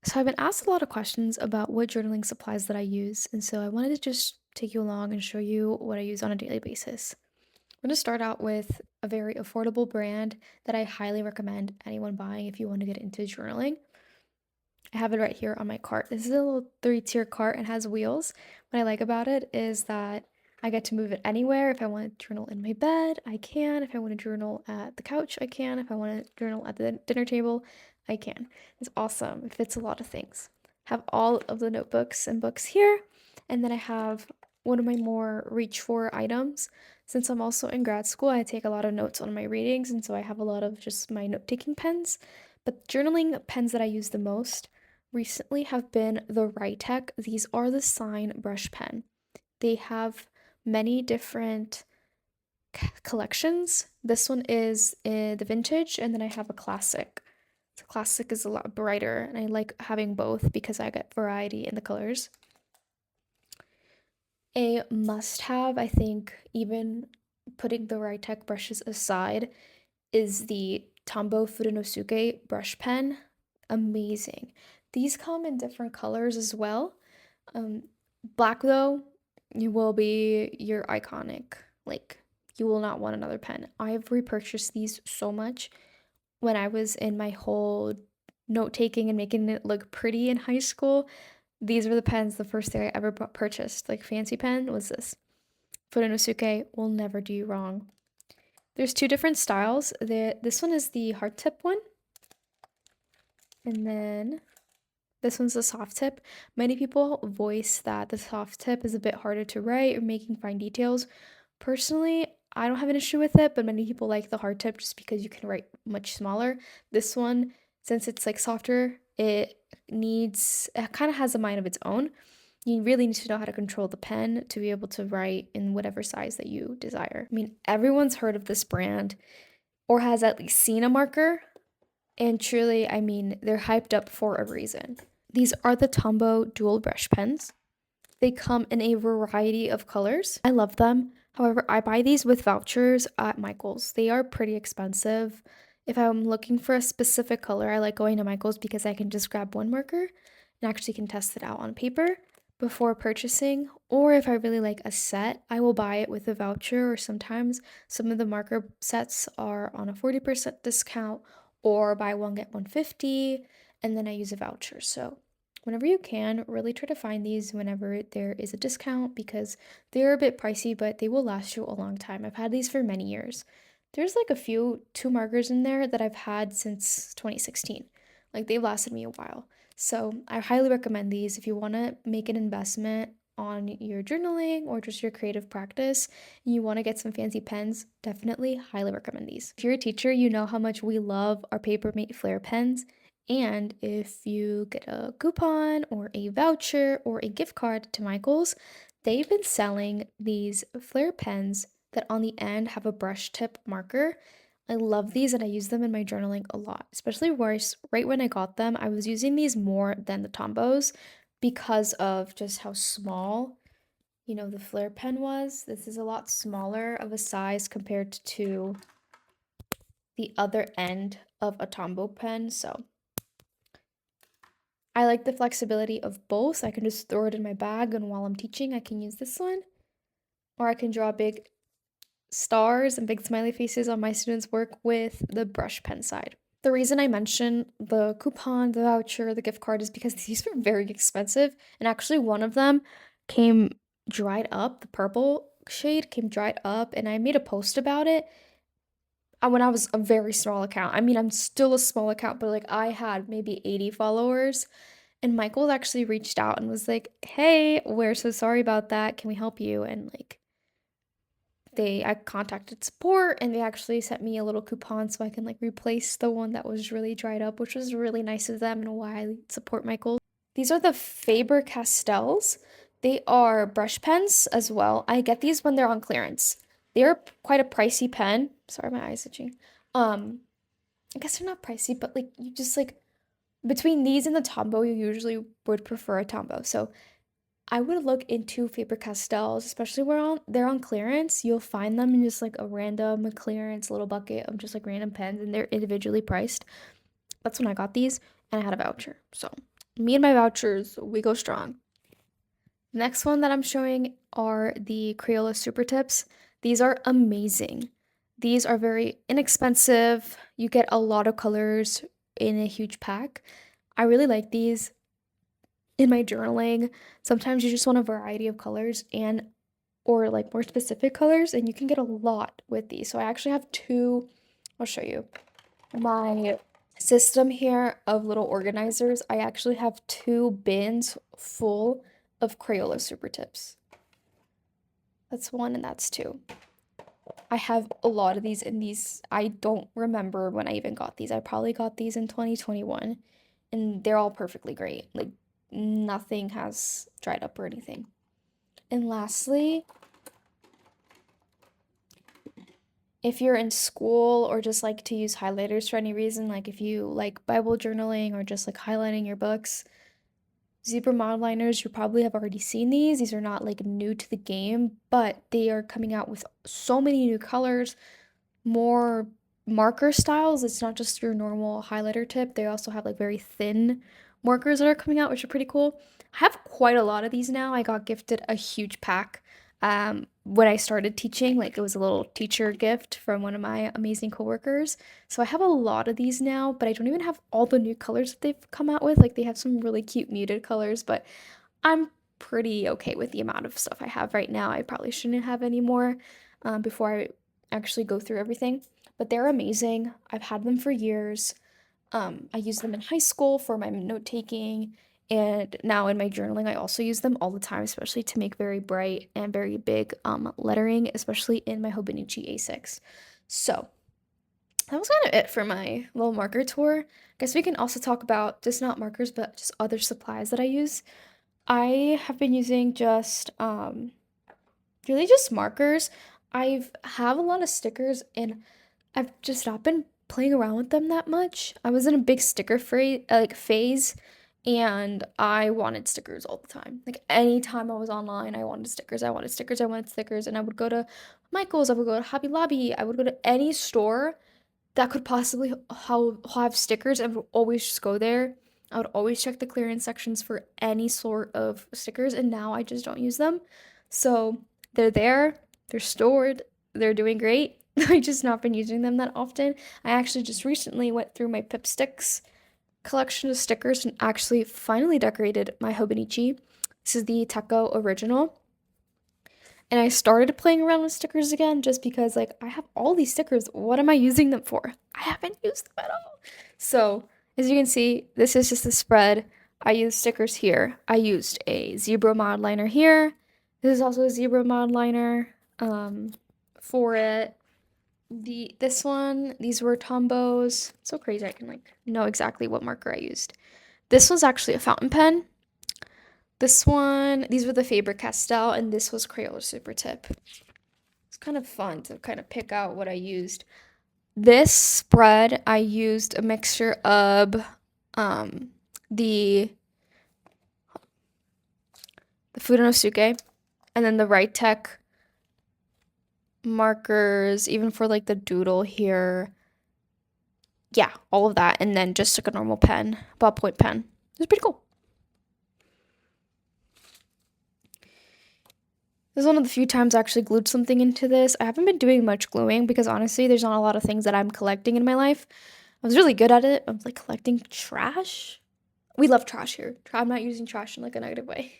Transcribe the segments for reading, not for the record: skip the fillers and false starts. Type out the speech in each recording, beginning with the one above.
So I've been asked a lot of questions about what journaling supplies that I use, and so I wanted to just take you along and show you what I use on a daily basis. I'm going to start out with a very affordable brand that I highly recommend anyone buying if you want to get into journaling. I have it right here on my cart. This is a little three-tier cart and has wheels. What I like about it is that I get to move it anywhere. If I want to journal in my bed, I can. If I want to journal at the couch, I can. If I want to journal at the dinner table, I can. It's awesome. It fits a lot of things. Have all of the notebooks and books here. And then I have one of my more reach for items. Since I'm also in grad school, I take a lot of notes on my readings, and so I have a lot of just my note-taking pens. But journaling pens that I use the most recently have been the writech. These are the sign brush pen. They have many different collections. This one is the vintage, and then I have a classic. The classic is a lot brighter, and I like having both because I get variety in the colors. A must have, I think, even putting the writech brushes aside, is the Tombow Fudenosuke brush pen. Amazing. These come in different colors as well. Um, Black though, you will be your iconic. Like you will not want another pen. I've repurchased these so much when I was in my whole note taking and making it look pretty in high school. These were the pens, the first thing I ever purchased. Like fancy pen was this. Fudenosuke will never do you wrong. There's two different styles. This one is the hard tip one, and then this one's the soft tip. Many people voice that the soft tip is a bit harder to write or making fine details. Personally, I don't have an issue with it, but many people like the hard tip just because you can write much smaller. This one, since it's like softer, it kind of has a mind of its own. You really need to know how to control the pen to be able to write in whatever size that you desire. I mean, everyone's heard of this brand or has at least seen a marker, and truly, I mean, they're hyped up for a reason. These are the Tombow dual brush pens. They come in a variety of colors. I love them. However, I buy these with vouchers at Michael's. They are pretty expensive. If I'm looking for a specific color, I like going to Michael's because I can just grab one marker and actually can test it out on paper before purchasing. Or if I really like a set, I will buy it with a voucher, or sometimes some of the marker sets are on a 40% discount or buy one get 150, and then I use a voucher. So whenever you can, really try to find these whenever there is a discount because they're a bit pricey, but they will last you a long time. I've had these for many years. There's like two markers in there that I've had since 2016. Like they've lasted me a while. So I highly recommend these if you want to make an investment on your journaling or just your creative practice and you want to get some fancy pens. Definitely highly recommend these. If you're a teacher, you know how much we love our papermate flare pens. And if you get a coupon or a voucher or a gift card to Michael's, they've been selling these flare pens that on the end have a brush tip marker. I love these and I use them in my journaling a lot, especially worse. Right when I got them, I was using these more than the Tombows because of just how small, the flare pen was. This is a lot smaller of a size compared to the other end of a Tombow pen. So I like the flexibility of both. I can just throw it in my bag, and while I'm teaching, I can use this one. Or I can draw big stars and big smiley faces on my students' work with the brush pen side. The reason I mention the coupon, the voucher, the gift card is because these were very expensive. And actually, one of them came dried up. The purple shade came dried up, and I made a post about it when I was a very small account. I mean, I'm still a small account, but like I had maybe 80 followers. And Michael actually reached out and was like, "Hey, we're so sorry about that. Can we help you?" And like I contacted support and they actually sent me a little coupon so I can like replace the one that was really dried up, which was really nice of them and why I support Michael. These are the Faber-Castells. They are brush pens as well. I get these when they're on clearance. They're quite a pricey pen. Sorry, my eyes itching. I guess they're not pricey, but like you just like between these and the Tombow, you usually would prefer a Tombow. So I would look into Faber-Castells, especially where they're on clearance. You'll find them in just like a random clearance little bucket of just like random pens, and they're individually priced. That's when I got these, and I had a voucher. So Me and my vouchers, we go strong. Next one that I'm showing are the Crayola Super Tips. These are amazing. These are very inexpensive. You get a lot of colors in a huge pack. I really like these in my journaling. Sometimes you just want a variety of colors and or like more specific colors, and you can get a lot with these. So I actually have two. I'll show you my system here of little organizers. I actually have two bins full of Crayola Super Tips. That's one and that's two. I have a lot of these, and these I don't remember when I even got these. I probably got these in 2021, and they're all perfectly great. Like nothing has dried up or anything. And lastly, if you're in school or just like to use highlighters for any reason, like if you like Bible journaling or just like highlighting your books, zebra monoliners, you probably have already seen these. These are not like new to the game, but they are coming out with so many new colors, more marker styles. It's not just your normal highlighter tip. They also have like very thin markers that are coming out, which are pretty cool. I have quite a lot of these now. I got gifted a huge pack when I started teaching. Like it was a little teacher gift from one of my amazing coworkers. So I have a lot of these now, but I don't even have all the new colors that they've come out with. Like they have some really cute muted colors, but I'm pretty okay with the amount of stuff I have right now. I probably shouldn't have any more before I actually go through everything. But they're amazing. I've had them for years. I used them in high school for my note taking, and now in my journaling, I also use them all the time, especially to make very bright and very big lettering, especially in my Hobonichi A6. So that was kind of it for my little marker tour. Guess we can also talk about just not markers, but just other supplies that I use. I have been using just really just markers. I've have a lot of stickers, and I've just not been playing around with them that much. I was in a big phase, and I wanted stickers all the time. Like anytime I was online, I wanted stickers. I wanted stickers. I wanted stickers, and I would go to Michael's. I would go to Hobby Lobby. I would go to any store that could possibly have stickers. I would always just go there. I would always check the clearance sections for any sort of stickers, and now I just don't use them. So they're there, they're stored, they're doing great. I just not been using them that often. I actually just recently went through my Pip Sticks collection of stickers and actually finally decorated my Hobonichi. This is the Teco original. And I started playing around with stickers again just because, like, I have all these stickers. What am I using them for? I haven't used them at all. So, as you can see, this is just a spread. I used stickers here. I used a zebra mod liner here. This is also a zebra mod liner for it. This one, these were tombows. So crazy I can like know exactly what marker I used. This was actually a fountain pen. This one, these were the Faber-Castell, and this was Crayola Super Tip. It's kind of fun to kind of pick out what I used. This spread, I used a mixture of the Fudenosuke, and then the writech markers, even for like the doodle here. Yeah, all of that, and then just like a normal pen, ballpoint pen. It was pretty cool. This is one of the few times I actually glued something into this. I haven't been doing much gluing because honestly, there's not a lot of things that I'm collecting in my life. I was really good at it. I was like collecting trash. We love trash here. I'm not using trash in like a negative way.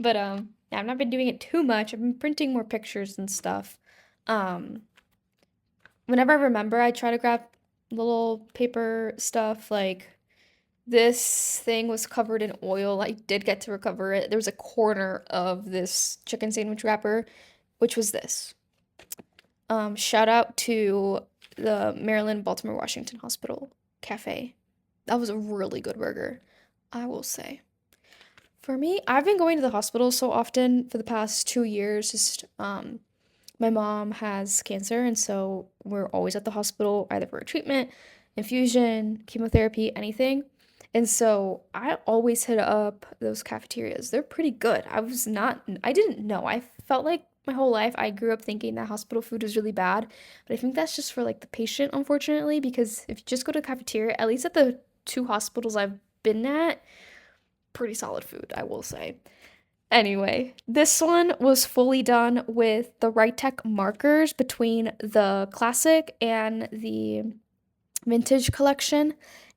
But yeah, I've not been doing it too much. I've been printing more pictures and stuff. Whenever I remember, I try to grab little paper stuff. Like this thing was covered in oil. I did get to recover it. There was a corner of this chicken sandwich wrapper, which was this. Shout out to the Maryland, Baltimore, Washington Hospital Cafe. That was a really good burger, I will say. For me, I've been going to the hospital so often for the past 2 years. Just my mom has cancer, and so we're always at the hospital either for a treatment, infusion, chemotherapy, anything. And so I always hit up those cafeterias. They're pretty good. I didn't know. I felt like my whole life I grew up thinking that hospital food was really bad, but I think that's just for like the patient, unfortunately, because if you just go to the cafeteria, at least at the two hospitals I've been at, pretty solid food, I will say. Anyway, this one was fully done with the writech markers between the classic and the vintage collection,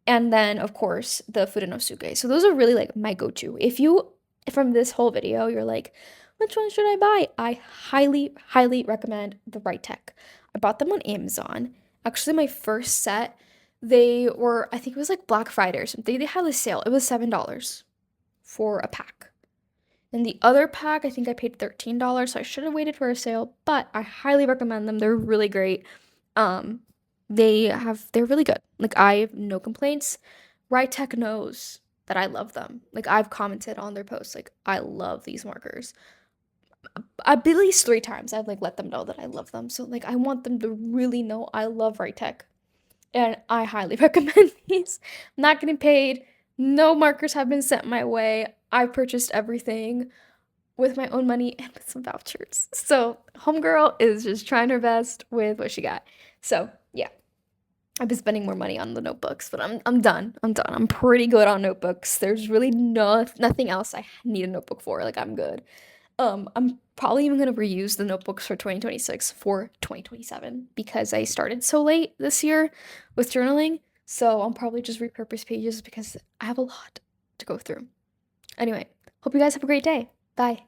and then of course the Fudenosuke. So those are really like my go-to. If you from this whole video you're like, which one should I buy? I highly recommend the writech. I bought them on Amazon. Actually, my first set, they were, I think it was like Black Friday or something. They had a sale. It was $7 for a pack. And the other pack, I think I paid $13, so I should have waited for a sale, but I highly recommend them. They're really great. Um, they're really good. Like, I have no complaints. Rytech knows that I love them. Like, I've commented on their posts, like, I love these markers. At least 3 times I've like let them know that I love them. So like I want them to really know I love Rytech. And I highly recommend these. I'm not getting paid. No markers have been sent my way. I purchased everything with my own money and with some vouchers. So homegirl is just trying her best with what she got. So yeah, I've been spending more money on the notebooks, but I'm done. I'm done. I'm pretty good on notebooks. There's really nothing else I need a notebook for. Like I'm good. I'm probably even gonna reuse the notebooks for 2026 for 2027 because I started so late this year with journaling. So I'll probably just repurpose pages because I have a lot to go through. Anyway, hope you guys have a great day. Bye.